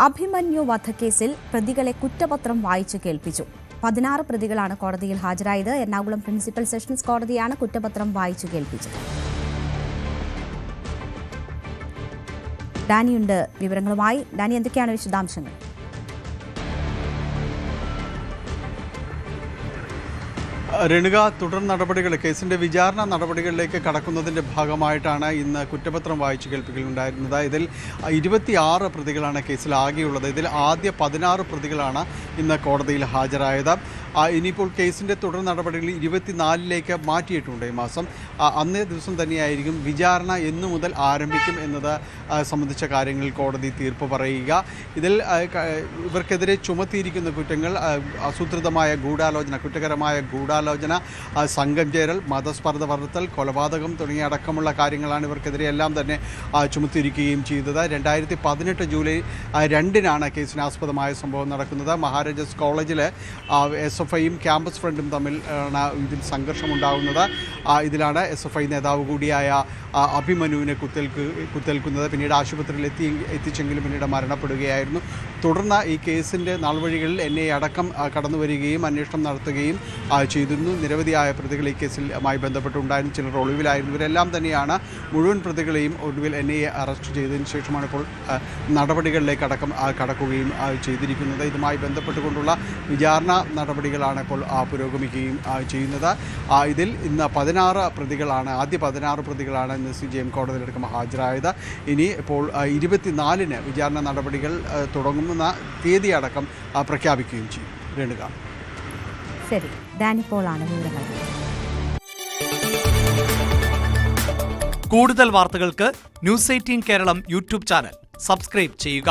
അഭിമന്യു വധക്കേസിൽ പ്രതികളെ കുറ്റപത്രം വായിച്ചു കേൾപ്പിച്ചു. 16 പ്രതികളാണ് കോടതിയിൽ ഹാജരായത്. എറണാകുളം പ്രിൻസിപ്പൽ സെഷൻസ് കോടതിയാണ് കുറ്റപത്രം വായിച്ചു കേൾപ്പിച്ചത്. ഡാനിയുണ്ട് വിവരങ്ങളുമായി. ഡാനി, എന്തൊക്കെയാണ് വിശദാംശങ്ങൾ? രേണുക, തുടർ നടപടികൾ കേസിൻ്റെ വിചാരണ നടപടികളിലേക്ക് കടക്കുന്നതിൻ്റെ ഭാഗമായിട്ടാണ് ഇന്ന് കുറ്റപത്രം വായിച്ചു കേൾപ്പിക്കലുണ്ടായിരുന്നത്. ഇതിൽ 26 പ്രതികളാണ് കേസിൽ ആകെയുള്ളത്. ഇതിൽ ആദ്യ 16 പ്രതികളാണ് ഇന്ന് കോടതിയിൽ ഹാജരായത്. ഇനിയിപ്പോൾ കേസിൻ്റെ തുടർ നടപടികൾ 24ലേക്ക് മാറ്റിയിട്ടുണ്ട്. ഈ മാസം അന്നേ ദിവസം തന്നെയായിരിക്കും വിചാരണ എന്നു മുതൽ ആരംഭിക്കും എന്നത് സംബന്ധിച്ച കാര്യങ്ങളിൽ കോടതി തീർപ്പ് പറയുക. ഇതിൽ ഇവർക്കെതിരെ ചുമത്തിയിരിക്കുന്ന കുറ്റങ്ങൾ ആസൂത്രിതമായ ഗൂഢാലോചന, കുറ്റകരമായ ഗൂഢാലോചന, സംഘം ചേരൽ, മതസ്പർദ്ധ വളർത്തൽ, കൊലപാതകം തുടങ്ങിയ അടക്കമുള്ള കാര്യങ്ങളാണ് ഇവർക്കെതിരെ എല്ലാം തന്നെ ചുമത്തിയിരിക്കുകയും ചെയ്തത്. 2018 ജൂലൈ 2-നാണ് കേസിനാസ്പദമായ സംഭവം നടക്കുന്നത്. മഹാരാജാസ് കോളേജിൽ SFIയും ക്യാമ്പസ് ഫ്രണ്ടും തമ്മിൽ ഇതിൽ സംഘർഷമുണ്ടാകുന്നത്. ഇതിലാണ് SFI നേതാവ് കൂടിയായ അഭിമന്യുവിനെ കുത്തേൽക്കുന്നത്. പിന്നീട് ആശുപത്രിയിൽ എത്തിച്ചെങ്കിലും പിന്നീട് മരണപ്പെടുകയായിരുന്നു. തുടർന്ന് ഈ കേസിൻ്റെ നാൾവഴികളിൽ NIA അടക്കം കടന്നു വരികയും അന്വേഷണം നടത്തുകയും ചെയ്തിരുന്നു. നിരവധിയായ പ്രതികൾ ഈ കേസിലുമായി ബന്ധപ്പെട്ടുണ്ടായിരുന്നു. ചിലർ ഒളിവിലായിരുന്നു. ഇവരെല്ലാം തന്നെയാണ് മുഴുവൻ പ്രതികളെയും ഒടുവിൽ NIA അറസ്റ്റ് ചെയ്തതിന് ശേഷമാണ് ഇപ്പോൾ നടപടികളിലേക്ക് അടക്കം കടക്കുകയും ചെയ്തിരിക്കുന്നത്. ഇതുമായി ബന്ധപ്പെട്ടുകൊണ്ടുള്ള വിചാരണ നടപടികളാണ് ഇപ്പോൾ പുരോഗമിക്കുകയും ചെയ്യുന്നത്. ഇതിൽ ഇന്ന് 16 പ്രതികളാണ്, ആദ്യ 16 പ്രതികളാണ് ഇന്ന് CJM കോടതിയിലടക്കം ഹാജരായത്. ഇനി ഇപ്പോൾ 24-ന് വിചാരണ നടപടികൾ തുടങ്ങുന്ന തീയതി അടക്കം പ്രഖ്യാപിക്കുകയും ചെയ്യും. രേണുക, ശരി. ഡാനിപ്പോളാണ് വിവരങ്ങൾ. കൂടുതൽ വാർത്തകൾക്ക് News 18 Keralam YouTube channel subscribe ചെയ്യുക.